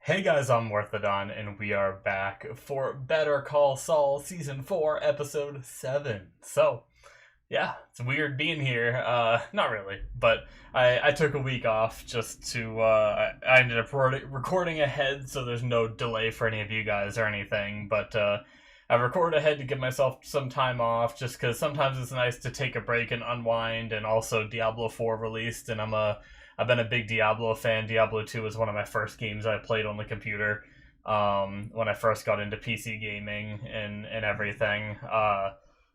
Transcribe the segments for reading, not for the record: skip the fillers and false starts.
Hey guys, I'm Morthadon, and we are back for Better Call Saul Season 4, Episode 7. So, yeah, it's weird being here. Not really, but I took a week off just to, I ended up recording ahead, so there's no delay for any of you guys or anything, but, I recorded ahead to give myself some time off, just because sometimes it's nice to take a break and unwind, and also Diablo 4 released, and I've been a big Diablo fan. Diablo 2 was one of my first games I played on the computer, when I first got into PC gaming and everything.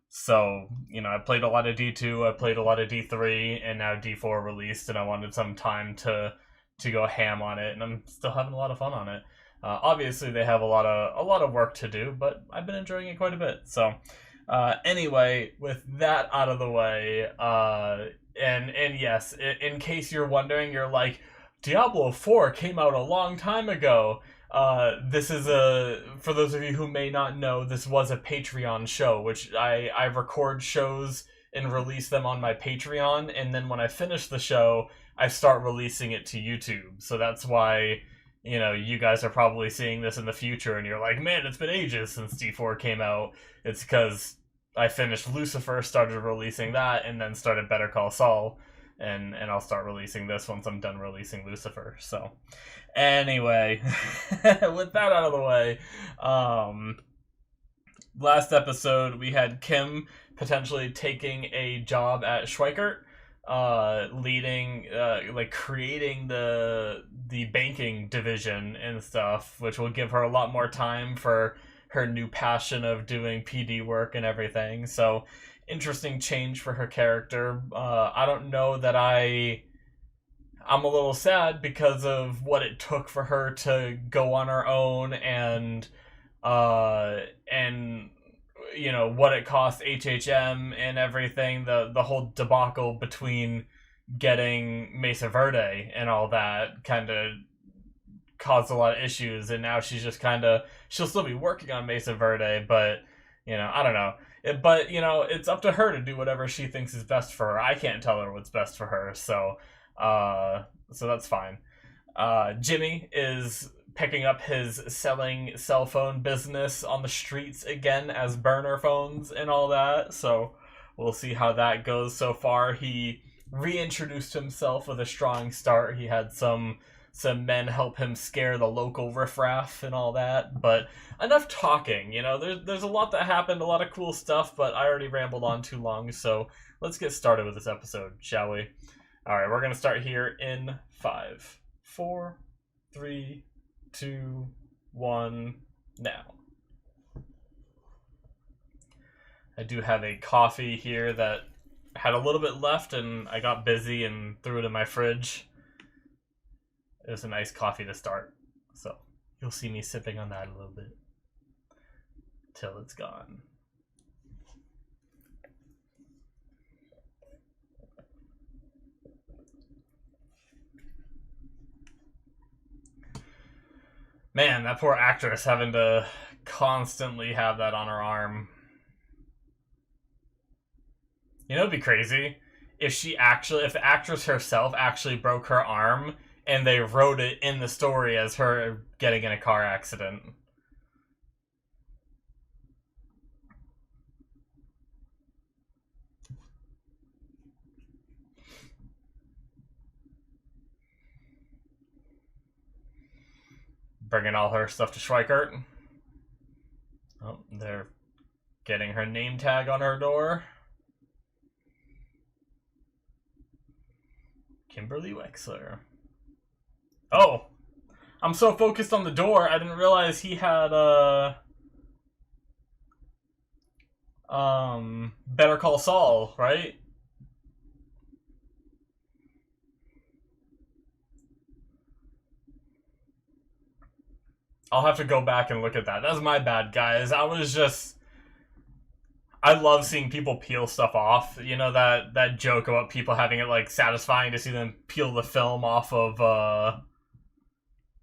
So, I played a lot of D2, I played a lot of D3, and now D4 released, and I wanted some time to go ham on it, and I'm still having a lot of fun on it. Obviously, they have a lot of work to do, but I've been enjoying it quite a bit. So, anyway, with that out of the way, and yes, in case you're wondering, you're like, Diablo 4 came out a long time ago. This is for those of you who may not know, this was a Patreon show, which I record shows and release them on my Patreon, and then when I finish the show, I start releasing it to YouTube. So that's why, you guys are probably seeing this in the future, and you're like, man, it's been ages since D4 came out. It's because I finished Lucifer, started releasing that, and then started Better Call Saul, and I'll start releasing this once I'm done releasing Lucifer. So, anyway, with that out of the way, last episode we had Kim potentially taking a job at Schweikert, leading, creating the banking division and stuff, which will give her a lot more time for her new passion of doing PD work and everything. So, interesting change for her character. I don't know that I'm a little sad because of what it took for her to go on her own, and what it cost HHM and everything, the whole debacle between getting Mesa Verde and all that kind of caused a lot of issues, and now she's just she'll still be working on Mesa Verde, but I don't know. It's up to her to do whatever she thinks is best for her. I can't tell her what's best for her, so that's fine. Jimmy is picking up his selling cell phone business on the streets again as burner phones and all that, so we'll see how that goes. So far, he reintroduced himself with a strong start. He had some men help him scare the local riffraff and all that, but enough talking. There's a lot that happened, a lot of cool stuff, but I already rambled on too long, so let's get started with this episode, shall we? Alright, we're gonna start here in 5, 4, 3, 2, 1, now. I do have a coffee here that had a little bit left, and I got busy and threw it in my fridge. It was a nice coffee to start, so you'll see me sipping on that a little bit till it's gone. Man, that poor actress having to constantly have that on her arm. It'd be crazy if the actress herself actually broke her arm, and they wrote it in the story as her getting in a car accident. Bringing all her stuff to Schweikert. Oh, they're getting her name tag on her door. Kimberly Wexler. Oh, I'm so focused on the door, I didn't realize he had Better Call Saul, right? I'll have to go back and look at that. That's my bad, guys. I love seeing people peel stuff off. That joke about people having it satisfying to see them peel the film off of that.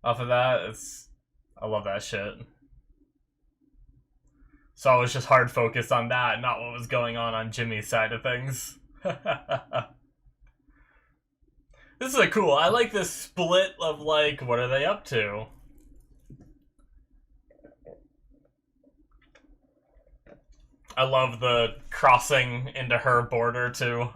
I love that shit. So I was just hard focused on that, not what was going on Jimmy's side of things. This is cool. I like this split of what are they up to? I love the crossing into her border, too.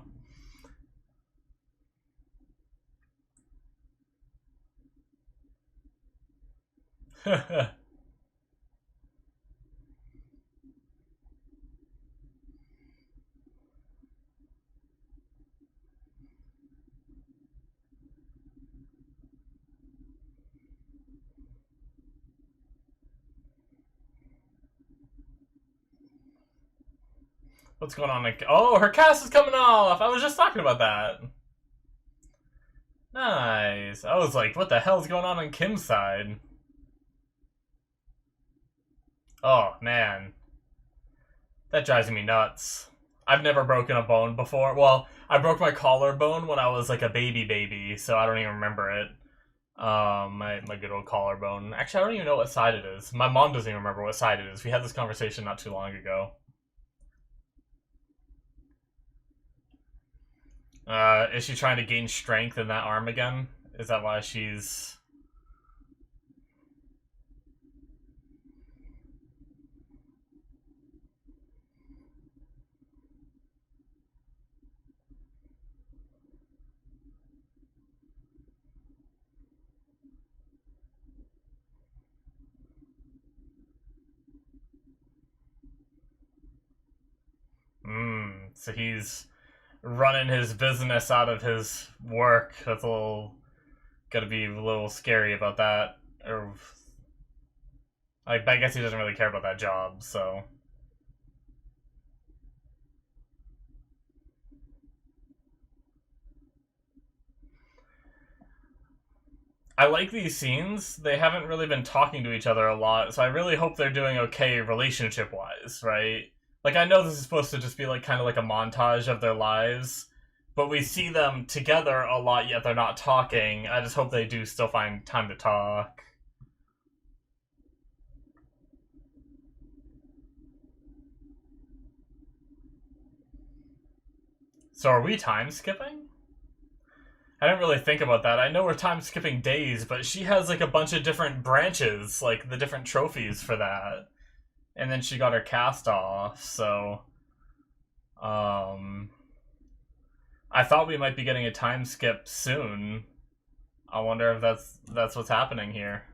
What's going on? Oh, her cast is coming off! I was just talking about that. Nice. I was like, what the hell's going on Kim's side? Oh, man. That drives me nuts. I've never broken a bone before. Well, I broke my collarbone when I was like a baby, so I don't even remember it. My good old collarbone. Actually, I don't even know what side it is. My mom doesn't even remember what side it is. We had this conversation not too long ago. Is she trying to gain strength in that arm again? Is that why she's... So he's running his business out of his work. That's a little... Gotta be a little scary about that. Or... I guess he doesn't really care about that job, so... I like these scenes. They haven't really been talking to each other a lot, so I really hope they're doing okay relationship-wise, right? Like, I know this is supposed to just be like kind of like a montage of their lives, but we see them together a lot, yet they're not talking. I just hope they do still find time to talk. So are we time skipping? I didn't really think about that. I know we're time skipping days, but she has like a bunch of different branches, like the different trophies for that. And then she got her cast off, so... I thought we might be getting a time skip soon. I wonder if that's what's happening here.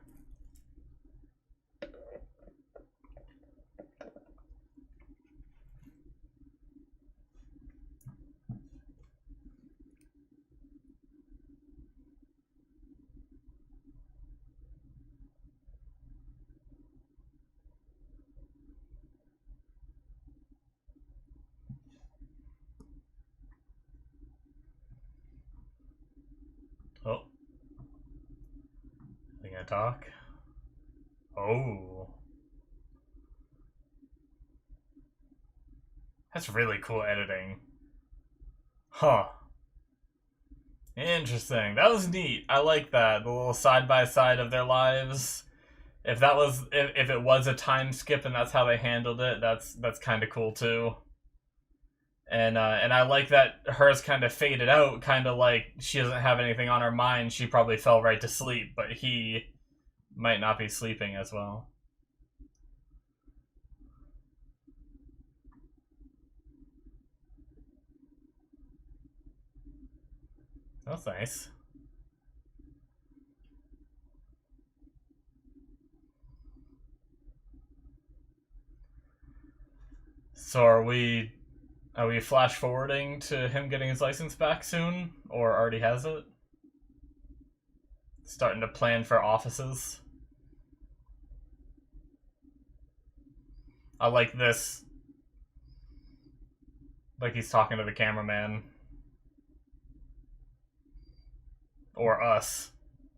Oh. Are you gonna talk? Oh. That's really cool editing. Huh. Interesting. That was neat. I like that. The little side-by-side of their lives. If that was... If it was a time skip and that's how they handled it, that's kind of cool, too. And I like that hers kind of faded out, kind of like she doesn't have anything on her mind. She probably fell right to sleep, but he might not be sleeping as well. That's nice. So are we flash forwarding to him getting his license back soon, or already has it? Starting to plan for offices. I like this. Like he's talking to the cameraman. Or us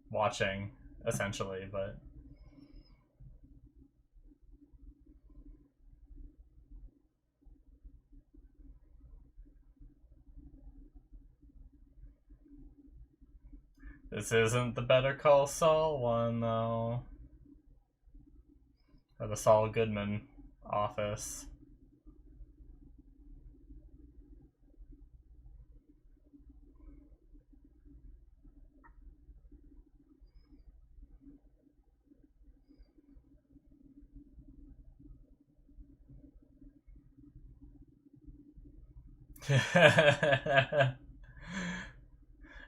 watching, essentially, but... This isn't the Better Call Saul one, though. Or the Saul Goodman office. I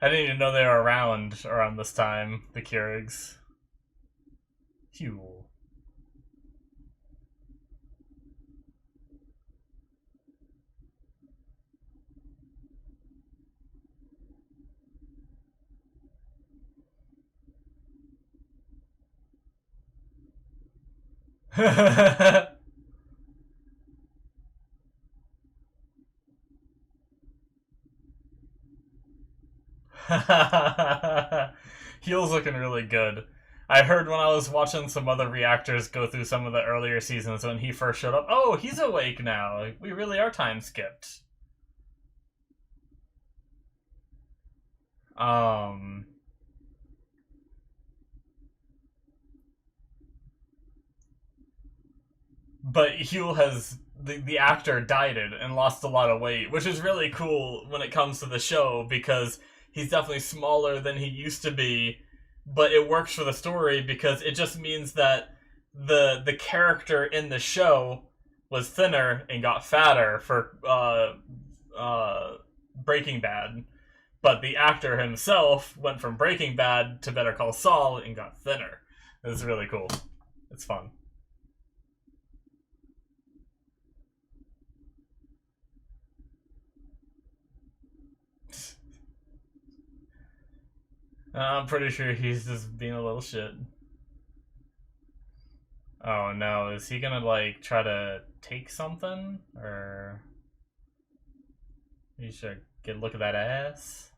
didn't even know they were around this time, the Keurigs. Huel. Heel's looking really good. I heard when I was watching some other reactors go through some of the earlier seasons when he first showed up, oh, he's awake now. We really are time skipped. Um, but Huel has the actor died and lost a lot of weight, which is really cool when it comes to the show because he's definitely smaller than he used to be, but it works for the story because it just means that the character in the show was thinner and got fatter for Breaking Bad, but the actor himself went from Breaking Bad to Better Call Saul and got thinner. It's really cool. It's fun. I'm pretty sure he's just being a little shit. Oh no, is he gonna like try to take something? Or he should get a look at that ass?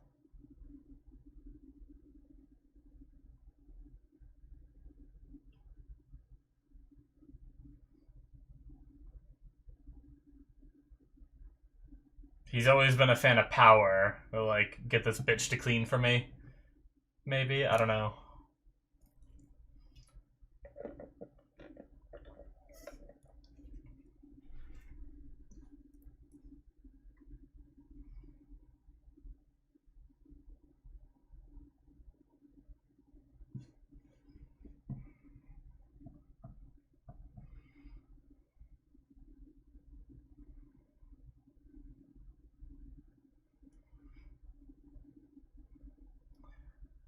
He's always been a fan of power. Or like, get this bitch to clean for me. Maybe? I don't know.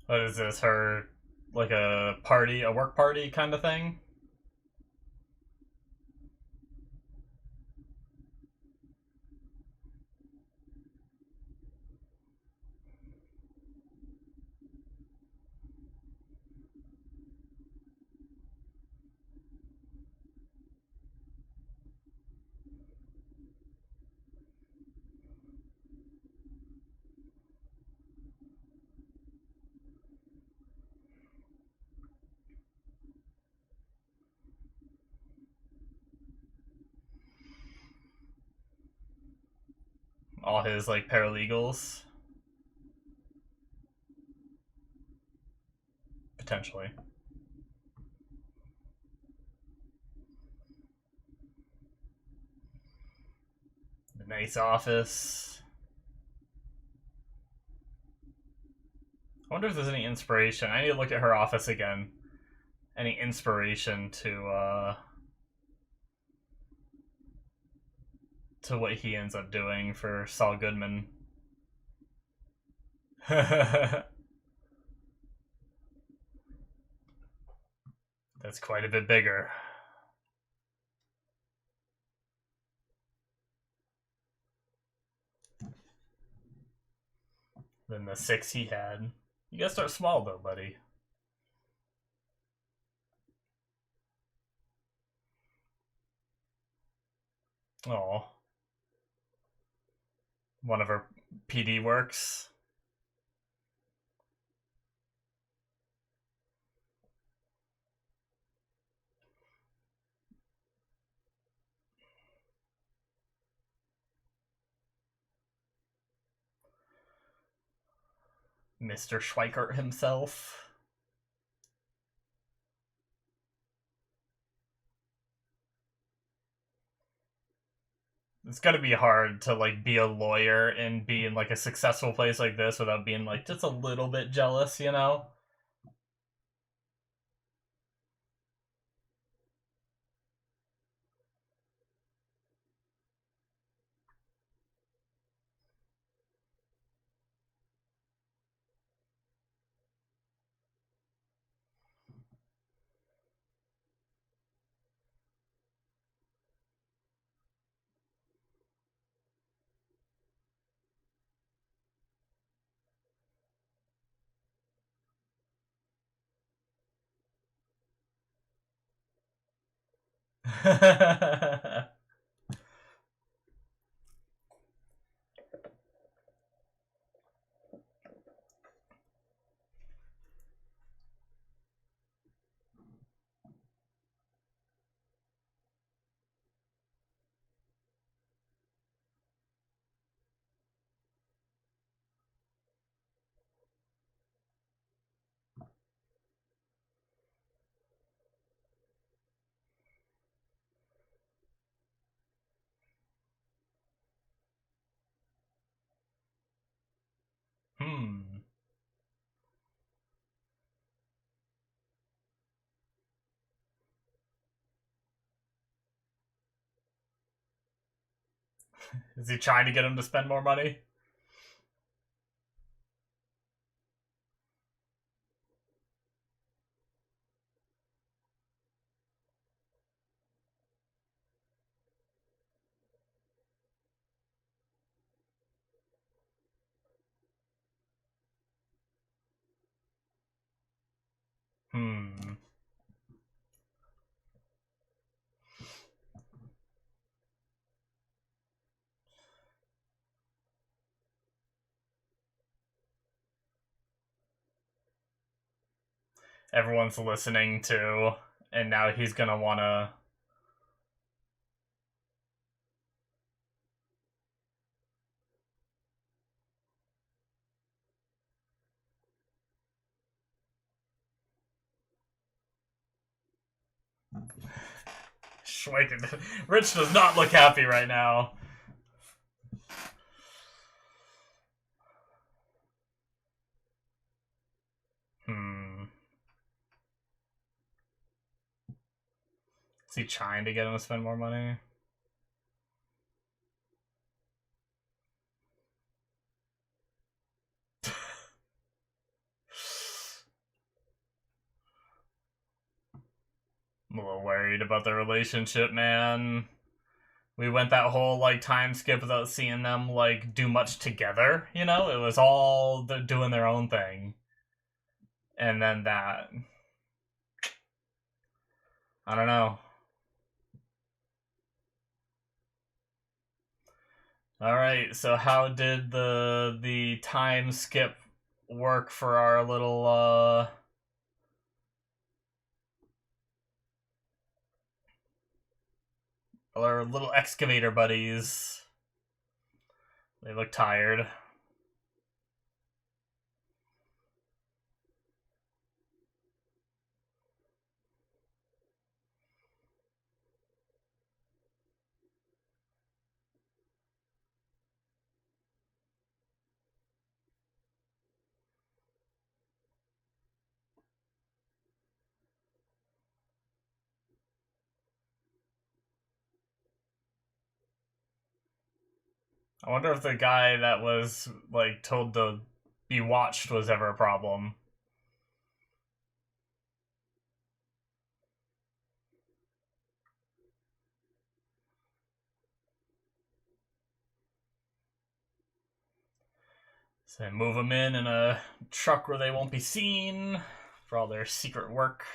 What is this? Her like a party, a work party kind of thing? All his like paralegals, potentially. The nice office. I wonder if there's any inspiration. I need to look at her office again. Any inspiration to what he ends up doing for Saul Goodman. That's quite a bit bigger than the 6 he had. You gotta start small though, buddy. Oh, one of her PD works. Mr. Schweikert himself. It's gotta be hard to like be a lawyer and be in like a successful place like this without being like just a little bit jealous, you know? Hmm. Is he trying to get him to spend more money? Hmm. Everyone's listening to, and now he's gonna wanna. Schweiken. Rich does not look happy right now. Hmm. Is he trying to get him to spend more money? I'm a little worried about their relationship, man. We went that whole like time skip without seeing them like do much together. You know, it was all doing their own thing, and then that. I don't know. All right, so how did the time skip work for our little excavator buddies? They look tired. I wonder if the guy that was like told to be watched was ever a problem. So move them in a truck where they won't be seen for all their secret work.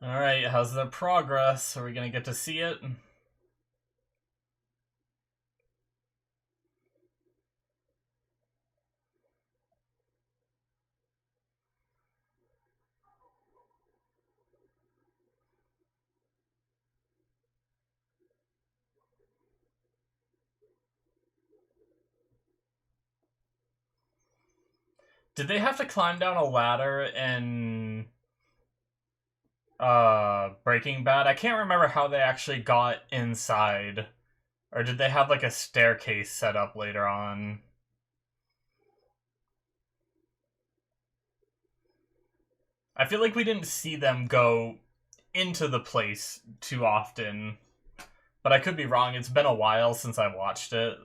Alright, how's the progress? Are we gonna get to see it? Did they have to climb down a ladder in Breaking Bad? I can't remember how they actually got inside. Or did they have like a staircase set up later on? I feel like we didn't see them go into the place too often, but I could be wrong. It's been a while since I watched it.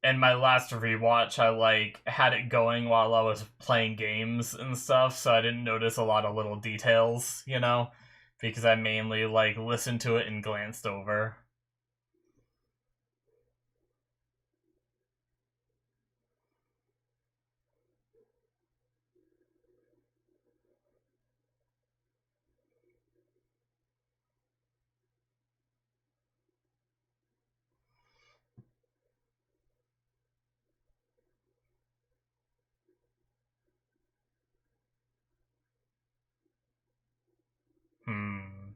And my last rewatch, I had it going while I was playing games and stuff, so I didn't notice a lot of little details, because I mainly listened to it and glanced over. Hmm.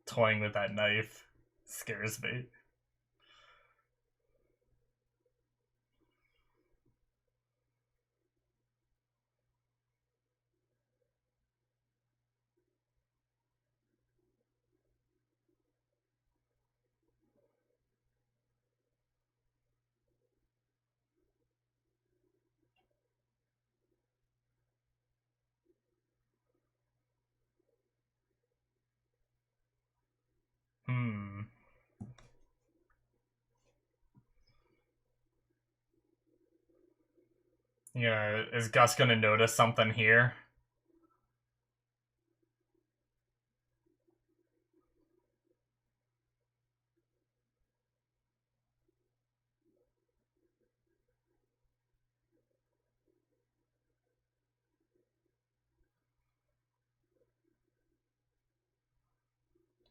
Toying with that knife scares me. Hmm. Is Gus gonna notice something here?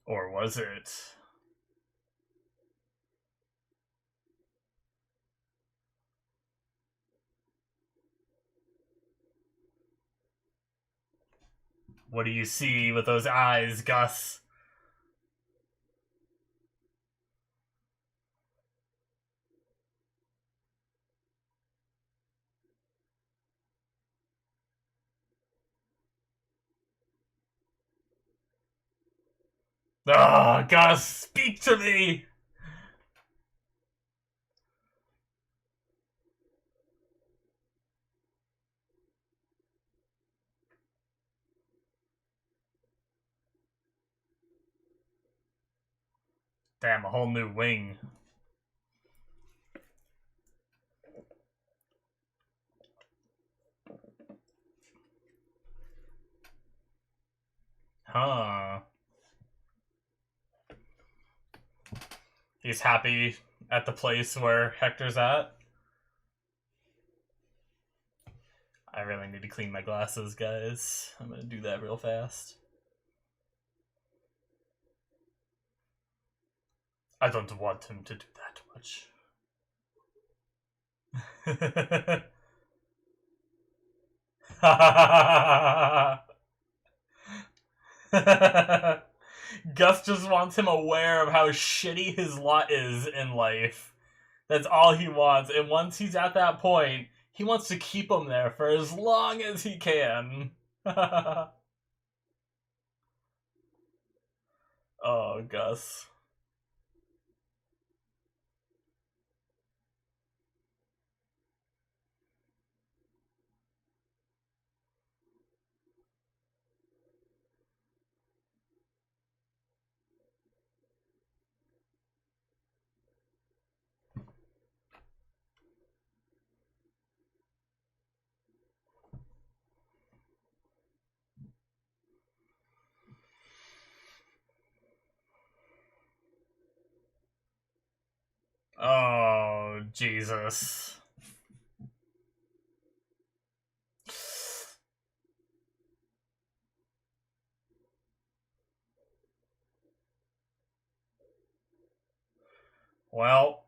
Or was it? What do you see with those eyes, Gus? Ah, Gus, speak to me! Damn, a whole new wing. Huh. He's happy at the place where Hector's at. I really need to clean my glasses, guys. I'm gonna do that real fast. I don't want him to do that much. Gus just wants him aware of how shitty his lot is in life. That's all he wants. And once he's at that point, he wants to keep him there for as long as he can. Oh, Gus. Oh, Jesus. Well,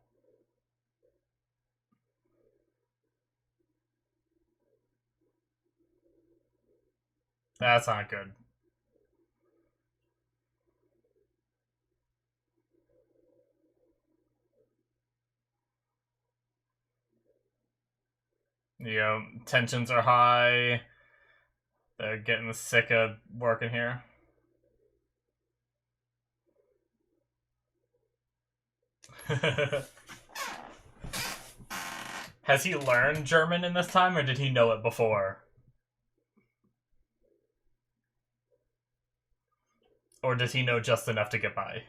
that's not good. Tensions are high. They're getting sick of working here. Has he learned German in this time, or did he know it before? Or does he know just enough to get by?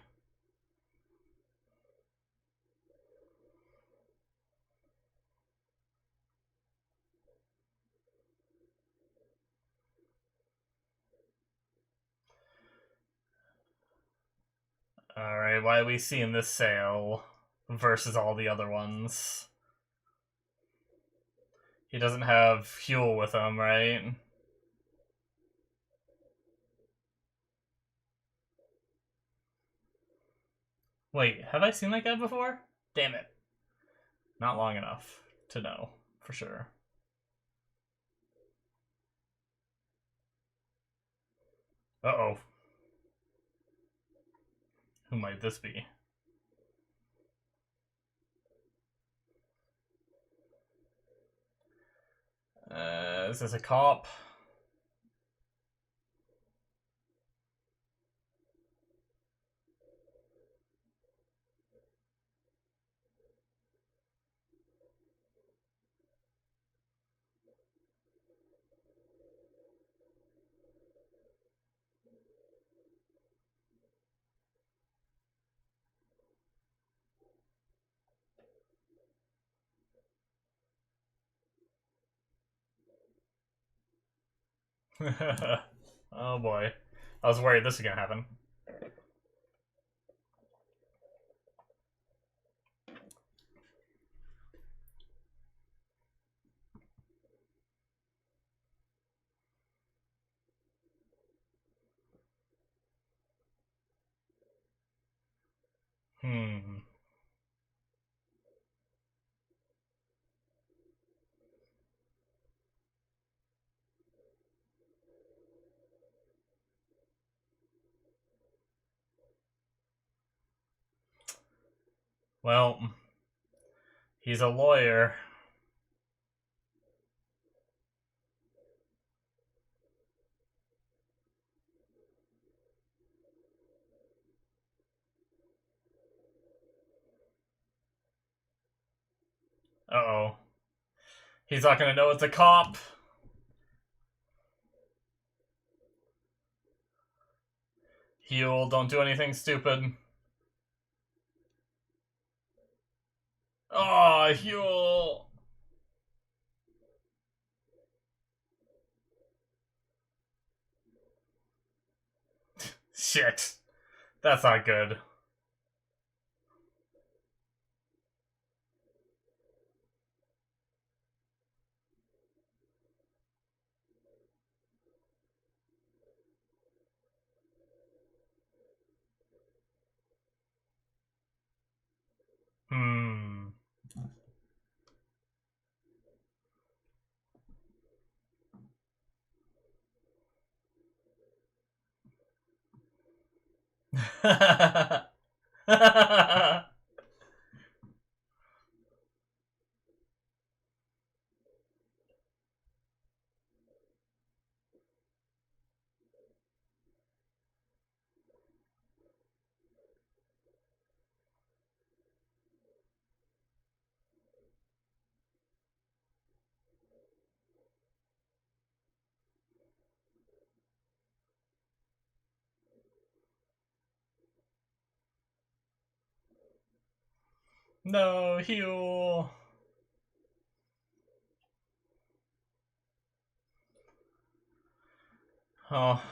Alright, why are we seeing this sail versus all the other ones? He doesn't have fuel with him, right? Wait, have I seen that guy before? Damn it. Not long enough to know, for sure. Uh-oh. Who might this be? Is this a cop? Oh boy. I was worried this was gonna happen. Hmm. Well, he's a lawyer. Uh-oh. He's not gonna know it's a cop. Huel, don't do anything stupid. Oh, Huel! Shit. That's not good. Hmm. No, Huel. Oh,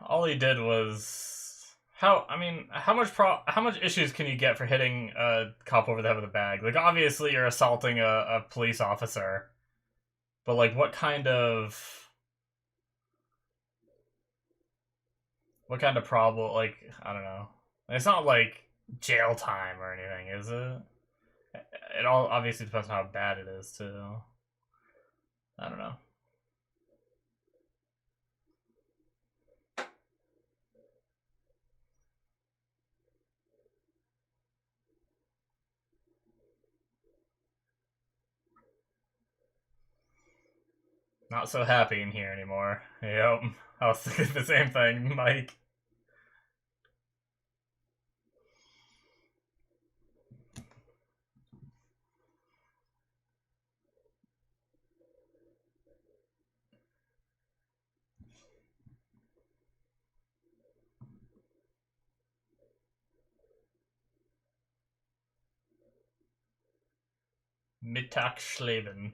all he did was how much issues can you get for hitting a cop over the head with a bag? Like, obviously you're assaulting a police officer, but like what kind of problem, like, I don't know. It's not like jail time or anything, is it? It all obviously depends on how bad it is too. I don't know. Not so happy in here anymore. Yep. I was thinking the same thing, Mike. Mittagschleben.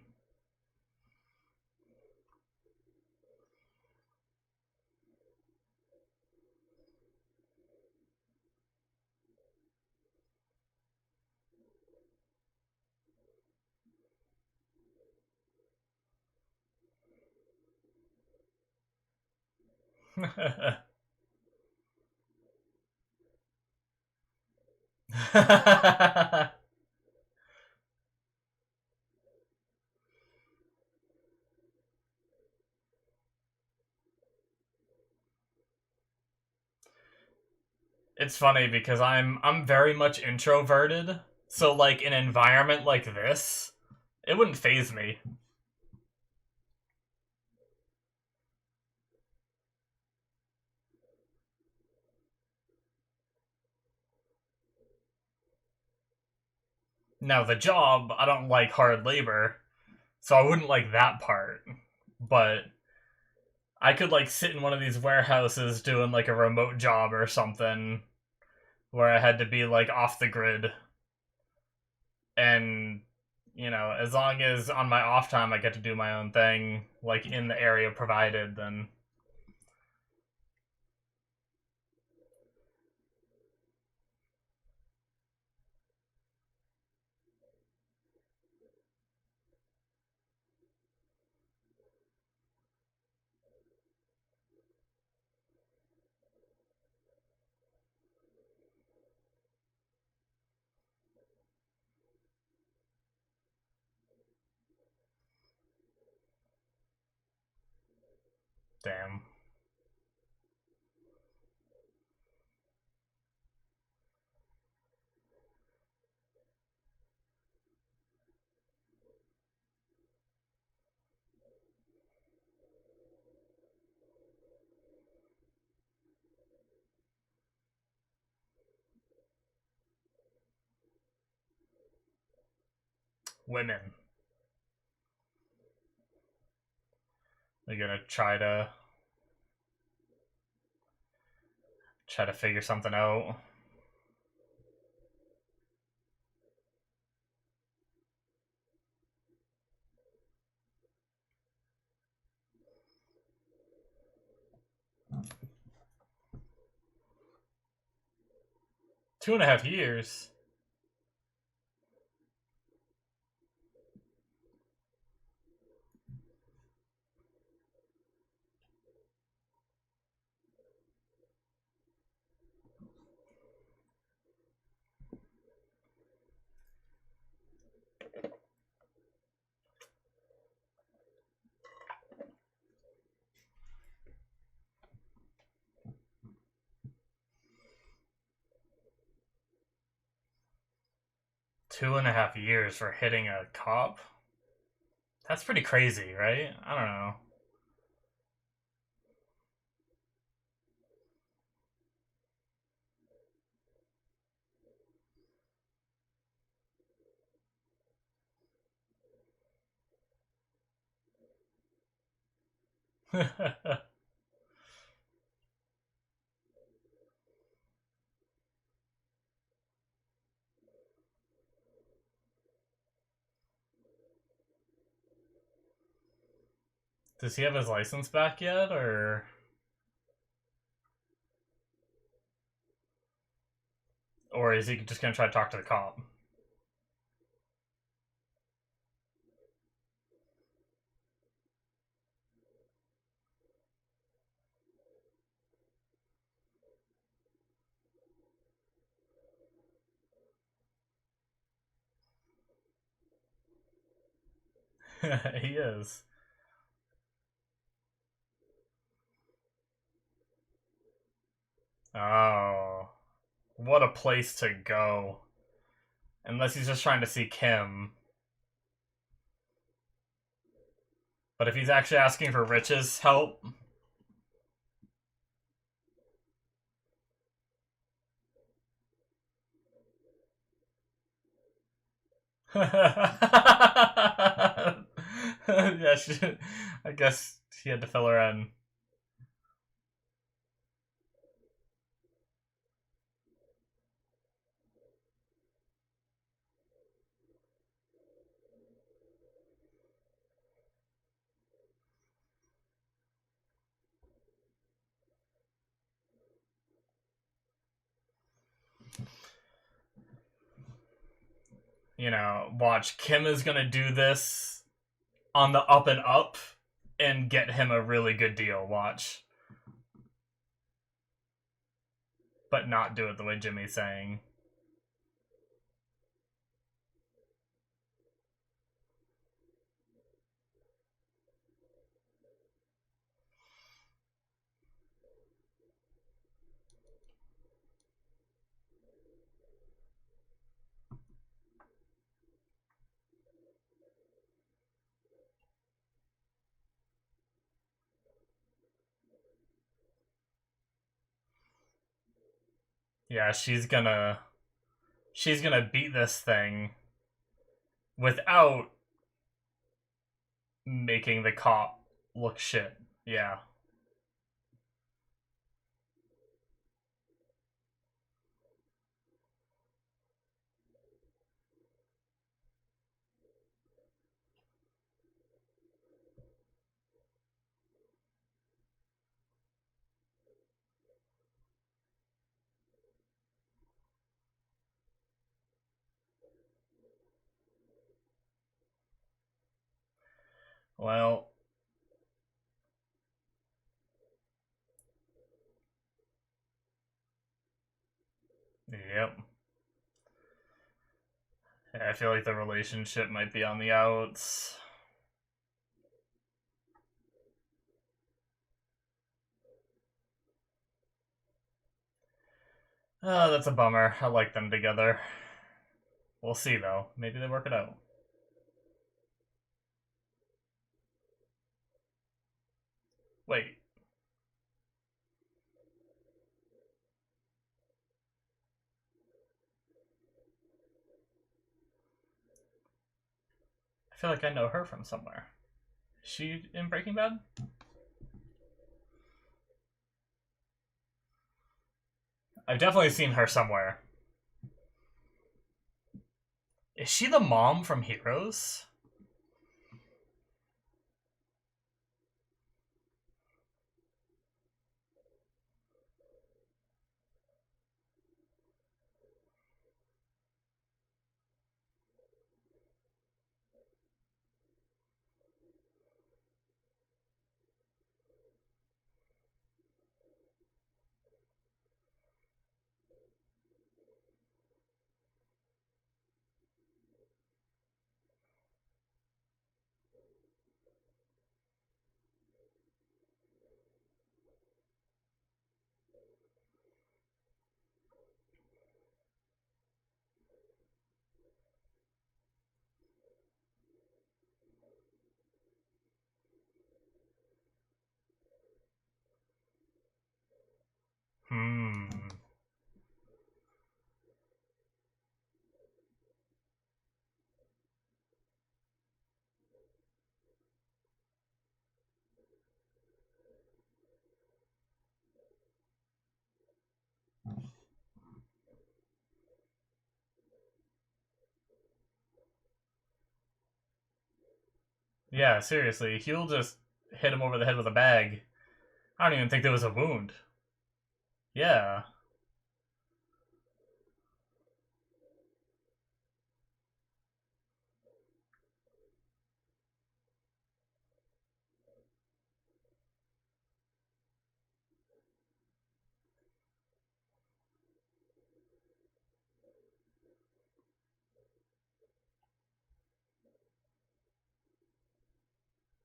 It's funny because I'm very much introverted, so like an environment like this, it wouldn't faze me. Now the job, I don't like hard labor, so I wouldn't like that part. But I could like sit in one of these warehouses doing like a remote job or something where I had to be like off the grid, and as long as on my off time I get to do my own thing like in the area provided, then damn. Women. They're gonna try to figure something out. Two and a half years. Two and a half years for hitting a cop? That's pretty crazy, right? I don't know. Does he have his license back yet, or is he just gonna try to talk to the cop? He is. Oh, what a place to go. Unless he's just trying to see Kim. But if he's actually asking for Rich's help... yeah, I guess he had to fill her in. You know, watch, Kim is gonna do this on the up and up and get him a really good deal, watch. But not do it the way Jimmy's saying. Yeah, she's gonna beat this thing without making the cop look shit. Yeah. Well, yep. Yeah, I feel like the relationship might be on the outs. Oh, that's a bummer. I like them together. We'll see, though. Maybe they work it out. Wait. I feel like I know her from somewhere. Is she in Breaking Bad? I've definitely seen her somewhere. Is she the mom from Heroes? Hmm. Yeah, seriously. He'll just hit him over the head with a bag. I don't even think there was a wound. Yeah.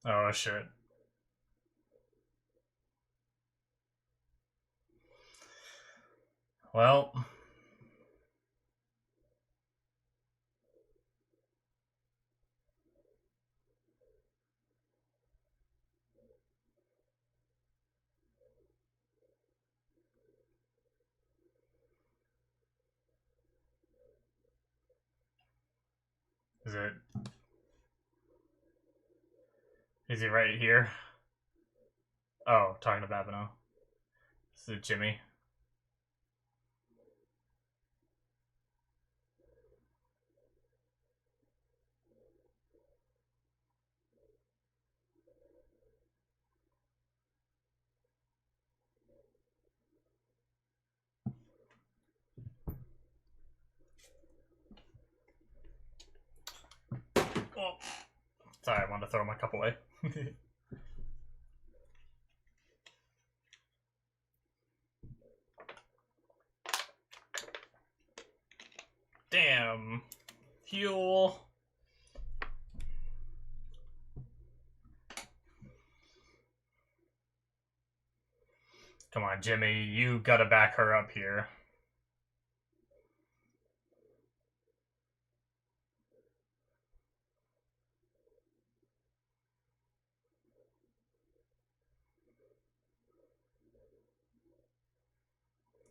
Oh, shit. Well... it? Is he right here? Oh, talking to Babino. Is it Jimmy? Oh. Sorry, I wanted to throw my cup away. Damn. Heal. Come on, Jimmy. You gotta back her up here.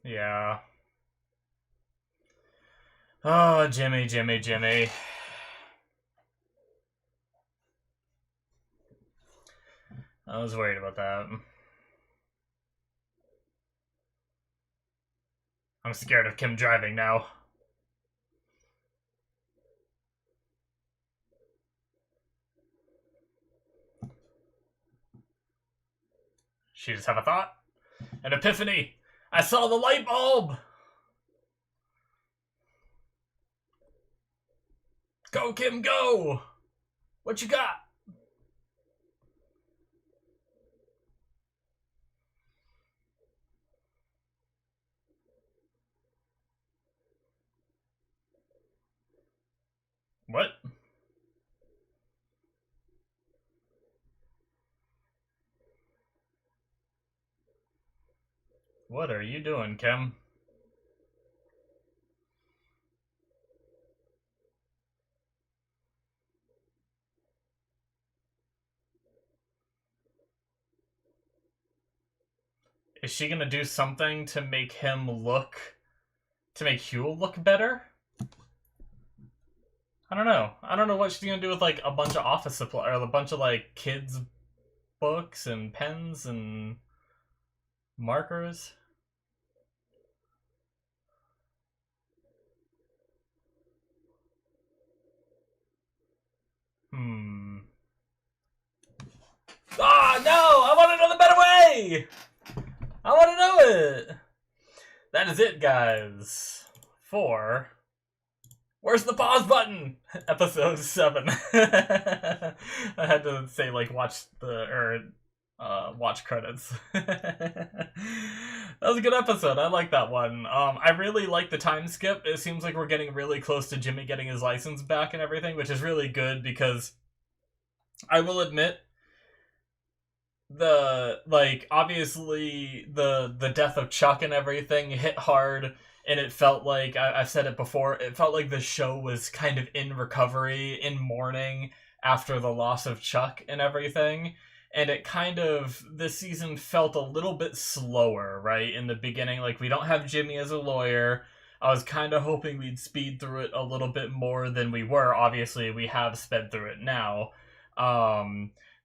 Yeah. Oh, Jimmy, Jimmy, Jimmy. I was worried about that. I'm scared of Kim driving now. She just have a thought? An epiphany! I saw the light bulb! Go, Kim, go! What you got? What? What are you doing, Kim? Is she gonna do something to make him look... to make Huel look better? I don't know. I don't know what she's gonna do with, like, a bunch of office supply, or a bunch of, like, kids' books and pens and markers. Ah, no! I want to know the better way! I want to know it! That is it, guys. For... Where's the pause button? Episode 7. I had to say, like, watch credits. That was a good episode. I like that one. I really like the time skip. It seems like we're getting really close to Jimmy getting his license back and everything, which is really good because I will admit obviously the death of Chuck and everything hit hard, and it felt like I've said it before, it felt like the show was kind of in recovery, in mourning after the loss of Chuck and everything. And it kind of, this season felt a little bit slower, right? In the beginning, like, we don't have Jimmy as a lawyer. I was kind of hoping we'd speed through it a little bit more than we were. Obviously, we have sped through it now.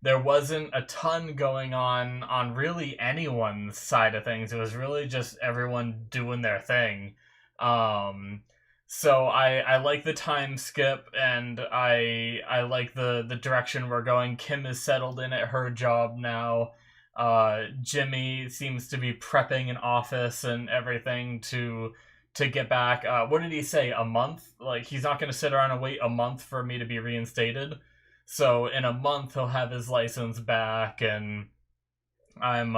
There wasn't a ton going on really anyone's side of things. It was really just everyone doing their thing. So I like the time skip, and I like the direction we're going. Kim is settled in at her job now. Jimmy seems to be prepping an office and everything to get back. What did he say? A month? Like, he's not going to sit around and wait a month for me to be reinstated. So in a month he'll have his license back, and I'm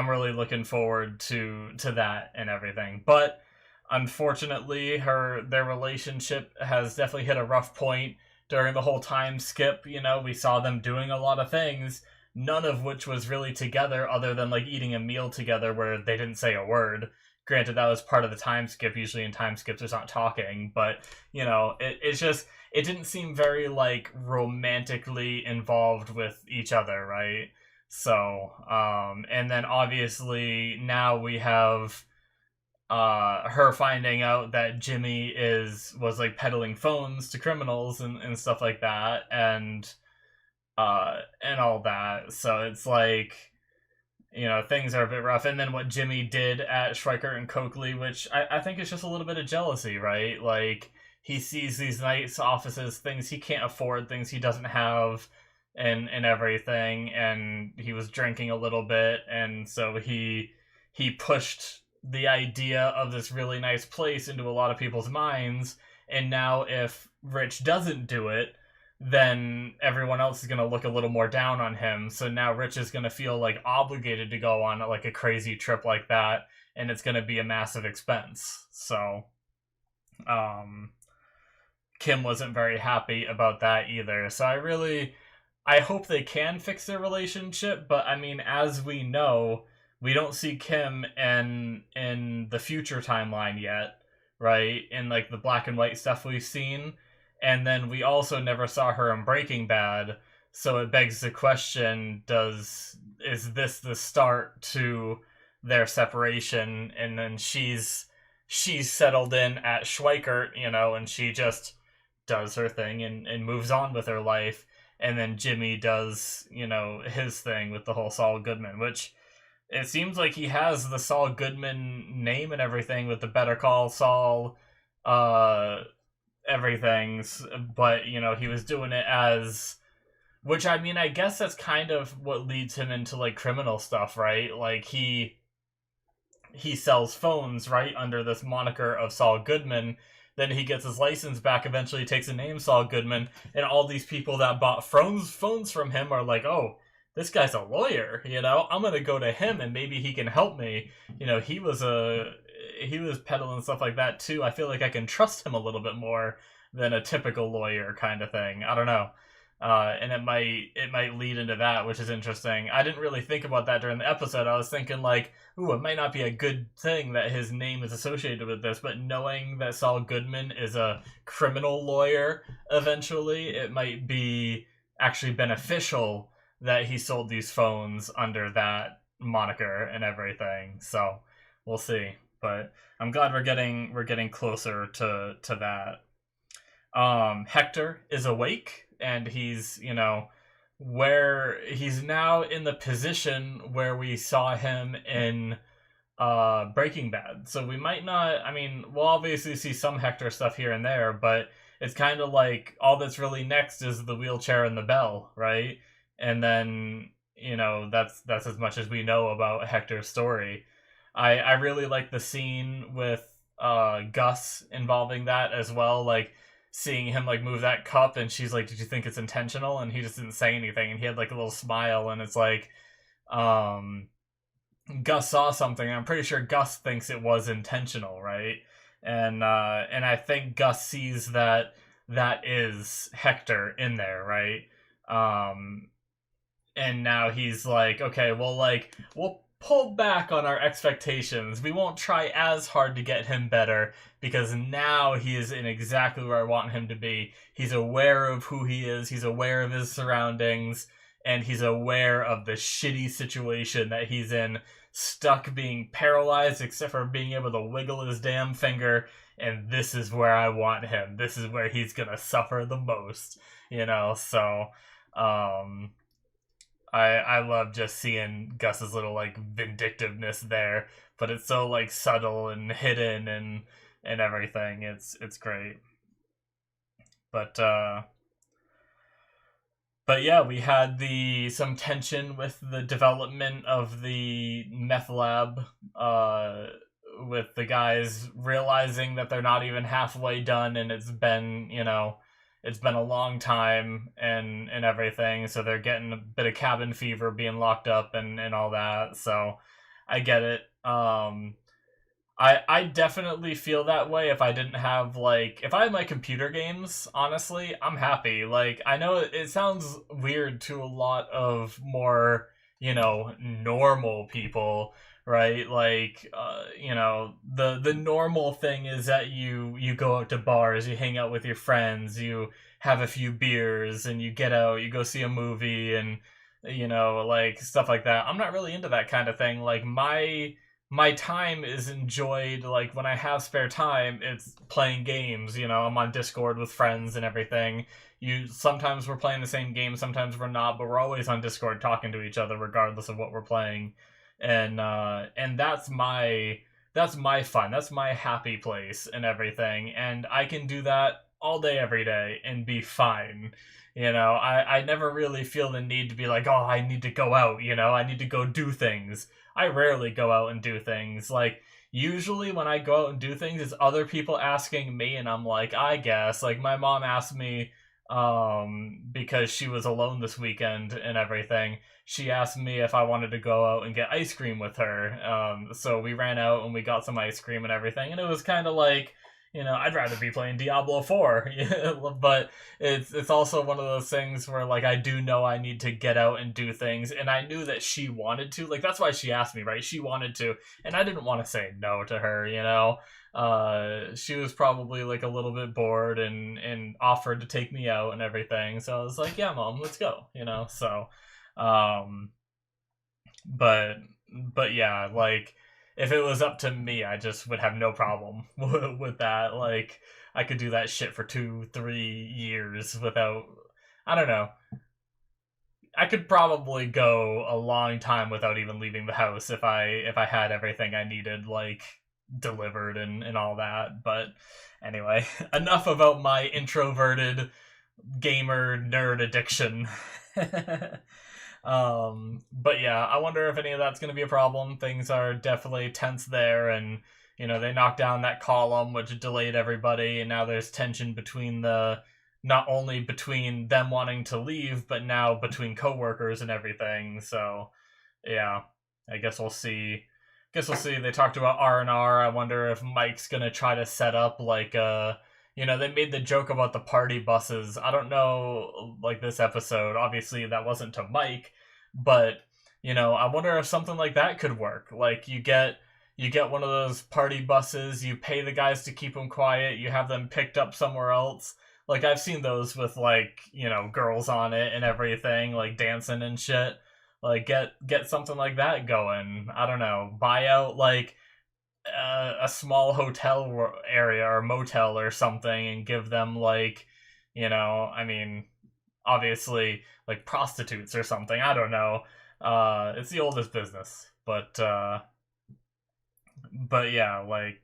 really looking forward to that and everything. But unfortunately, their relationship has definitely hit a rough point during the whole time skip. You know, we saw them doing a lot of things, none of which was really together other than, like, eating a meal together where they didn't say a word. Granted, that was part of the time skip. Usually in time skips there's not talking, but, you know, it's just, it didn't seem very, like, romantically involved with each other, right? So, and then obviously now we have her finding out that Jimmy was like peddling phones to criminals and stuff like that, and all that. So it's like, things are a bit rough. And then what Jimmy did at Schweikert and Coakley, which I think is just a little bit of jealousy, right? Like, he sees these nice offices, things he can't afford, things he doesn't have, and everything. And he was drinking a little bit, and so he pushed the idea of this really nice place into a lot of people's minds. And now, if Rich doesn't do it, then everyone else is going to look a little more down on him. So now Rich is going to feel like obligated to go on like a crazy trip like that, and it's going to be a massive expense. So Kim wasn't very happy about that either. So I hope they can fix their relationship, but I mean, as we know, we don't see Kim in the future timeline yet, right? In like the black and white stuff we've seen. And then we also never saw her in Breaking Bad, so it begs the question, is this the start to their separation? And then she's settled in at Schweikert, and she just does her thing and moves on with her life. And then Jimmy does, his thing with the whole Saul Goodman, which it seems like he has the Saul Goodman name and everything with the Better Call Saul, everything's, but he was doing it as, which I mean, I guess that's kind of what leads him into like criminal stuff, right? Like he sells phones, right, under this moniker of Saul Goodman. Then he gets his license back, eventually takes the name Saul Goodman, and all these people that bought phones from him are like, oh, this guy's a lawyer, I'm gonna go to him and maybe he can help me. He was peddling stuff like that too. I feel like I can trust him a little bit more than a typical lawyer kind of thing. I don't know. And it might lead into that, which is interesting. I didn't really think about that during the episode. I was thinking like, ooh, it might not be a good thing that his name is associated with this, but knowing that Saul Goodman is a criminal lawyer eventually, it might be actually beneficial that he sold these phones under that moniker and everything. So we'll see. But I'm glad we're getting closer to that. Hector is awake, and he's where he's now in the position where we saw him in Breaking Bad. So we might not. I mean, we'll obviously see some Hector stuff here and there, but it's kind of like all that's really next is the wheelchair and the bell, right? And then that's as much as we know about Hector's story. I really like the scene with Gus involving that as well, like seeing him like move that cup, and she's like, did you think it's intentional? And he just didn't say anything, and he had like a little smile, and it's like Gus saw something, and I'm pretty sure Gus thinks it was intentional, right? And I think Gus sees that is Hector in there, right? And now he's like, okay, well, like, we'll pull back on our expectations. We won't try as hard to get him better, because now he is in exactly where I want him to be. He's aware of who he is, he's aware of his surroundings, and he's aware of the shitty situation that he's in, stuck being paralyzed except for being able to wiggle his damn finger, and this is where I want him. This is where he's gonna suffer the most, so I love just seeing Gus's little like vindictiveness there, but it's so like subtle and hidden and everything. It's great. But yeah, we had some tension with the development of the meth lab, with the guys realizing that they're not even halfway done, and it's been a long time and everything, so they're getting a bit of cabin fever being locked up and all that, so I get it. I definitely feel that way if I didn't have, like, if I had my computer games, honestly, I'm happy. Like, I know it sounds weird to a lot of more, normal people, right? Like, the normal thing is that you go out to bars, you hang out with your friends, you have a few beers, and you get out, you go see a movie, and, like, stuff like that. I'm not really into that kind of thing. Like, my time is enjoyed, like, when I have spare time, it's playing games, you know, I'm on Discord with friends and everything. Sometimes we're playing the same game, sometimes we're not, but we're always on Discord talking to each other regardless of what we're playing. And that's my fun. That's my happy place and everything. And I can do that all day every day and be fine. You know, I never really feel the need to be like, oh, I need to go out, you know, I need to go do things. I rarely go out and do things. Like, usually when I go out and do things, it's other people asking me, and I'm like, I guess. Like, my mom asked me, because she was alone this weekend and everything. She asked me if I wanted to go out and get ice cream with her. So we ran out and we got some ice cream and everything, and it was kind of like, you know, I'd rather be playing Diablo 4, but it's also one of those things where, like, I do know I need to get out and do things, and I knew that she wanted to. Like, that's why she asked me, right? She wanted to, and I didn't want to say no to her, you know? She was probably, like, a little bit bored and offered to take me out and everything, so I was like, yeah, Mom, let's go, you know? So, um, but, but yeah, like, if it was up to me, I just would have no problem with that. Like, I could do that shit for 2-3 years without. I don't know. I could probably go a long time without even leaving the house if I had everything I needed, like, delivered and all that. But anyway, enough about my introverted gamer nerd addiction. But yeah, I wonder if any of that's going to be a problem. Things are definitely tense there, and you know, they knocked down that column, which delayed everybody, and now there's tension between not only between them wanting to leave, but now between coworkers and everything. So yeah, I guess we'll see. Guess we'll see. They talked about R&R. I wonder if Mike's gonna try to set up like a. You know, they made the joke about the party buses. I don't know, like, this episode. Obviously, that wasn't to Mike, but you know, I wonder if something like that could work. Like, you get one of those party buses, you pay the guys to keep them quiet, you have them picked up somewhere else. Like, I've seen those with, like, you know, girls on it and everything, like dancing and shit. Like, get something like that going. I don't know, buy out like a small hotel area or motel or something and give them, like, you know, I mean, obviously, like, prostitutes or something. I don't know. It's the oldest business, but yeah, like,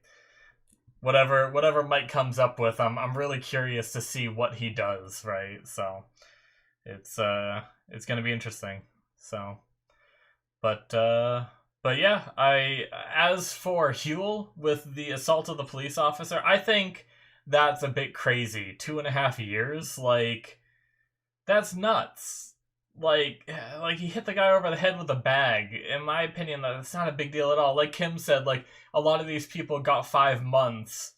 whatever Mike comes up with, I'm really curious to see what he does, right? So it's gonna be interesting. So, but but yeah, as for Huel with the assault of the police officer, I think that's a bit crazy. 2.5 years, like, that's nuts. Like he hit the guy over the head with a bag. In my opinion, that's not a big deal at all. Like Kim said, like, a lot of these people got 5 months,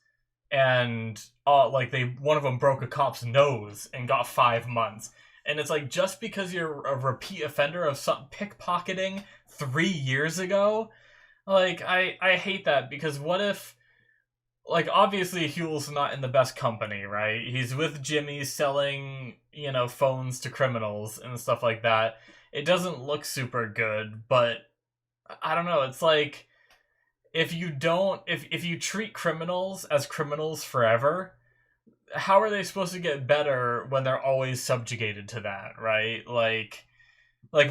and like, one of them broke a cop's nose and got 5 months. And it's like, just because you're a repeat offender of some pickpocketing 3 years ago, like, I hate that, because what if, like, obviously Huel's not in the best company, right? He's with Jimmy selling, you know, phones to criminals and stuff like that. It doesn't look super good, but I don't know, it's like, if you treat criminals as criminals forever, how are they supposed to get better when they're always subjugated to that, right? Like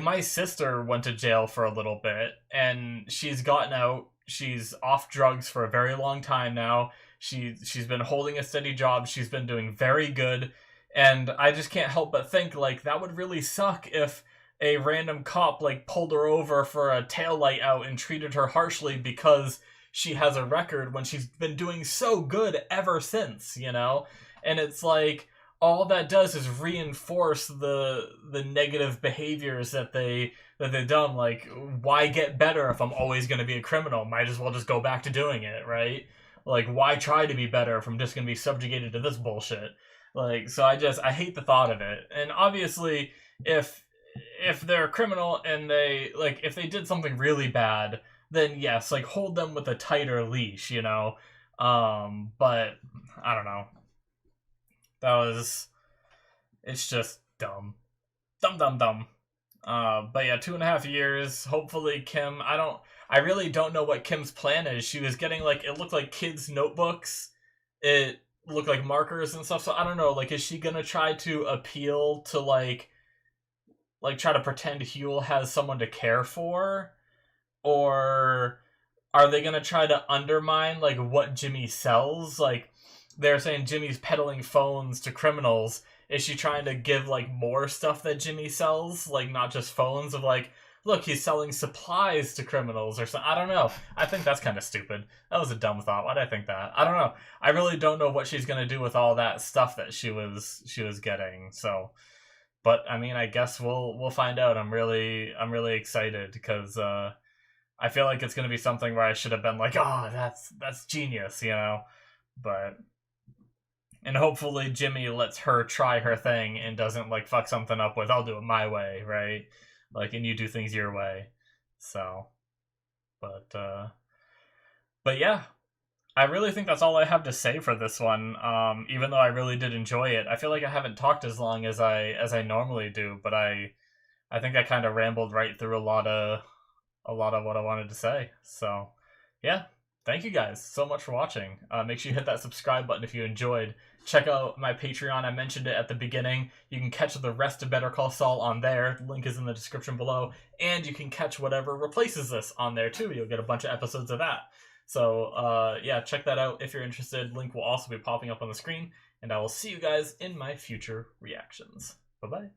my sister went to jail for a little bit, and she's gotten out. She's off drugs for a very long time now. She's been holding a steady job. She's been doing very good, and I just can't help but think, like, that would really suck if a random cop, like, pulled her over for a taillight out and treated her harshly because she has a record when she's been doing so good ever since, you know? And it's like, all that does is reinforce the negative behaviors that they've done. Like, why get better if I'm always going to be a criminal? Might as well just go back to doing it, right? Like, why try to be better if I'm just going to be subjugated to this bullshit? Like, so I hate the thought of it. And obviously, if they're a criminal and if they did something really bad, then yes, like, hold them with a tighter leash, you know? But I don't know. It's just dumb. Dumb. But yeah, 2.5 years. Hopefully, Kim. I really don't know what Kim's plan is. She was getting like it looked like kids' notebooks. It looked like markers and stuff. So I don't know. Like, is she gonna try to appeal to like try to pretend Huel has someone to care for, or are they gonna try to undermine like what Jimmy sells? Like they're saying Jimmy's peddling phones to criminals. Is she trying to give like more stuff that Jimmy sells, like not just phones? Of like, look, he's selling supplies to criminals or something. I don't know. I think that's kind of stupid. That was a dumb thought. Why did I think that? I don't know. I really don't know what she's gonna do with all that stuff that she was getting. So, but I mean, I guess we'll find out. I'm really excited because I feel like it's gonna be something where I should have been like, oh, that's genius, you know. But and hopefully Jimmy lets her try her thing and doesn't like fuck something up with I'll do it my way, right? Like, and you do things your way. So, but yeah, I really think that's all I have to say for this one. Even though I really did enjoy it, I feel like I haven't talked as long as I normally do. But I think I kind of rambled right through a lot of what I wanted to say. So, yeah, thank you guys so much for watching. Make sure you hit that subscribe button if you enjoyed. Check out my Patreon. I mentioned it at the beginning. You can catch the rest of Better Call Saul on there. The link is in the description below. And you can catch whatever replaces this on there too. You'll get a bunch of episodes of that. So, yeah, check that out if you're interested. Link will also be popping up on the screen. And I will see you guys in my future reactions. Bye-bye.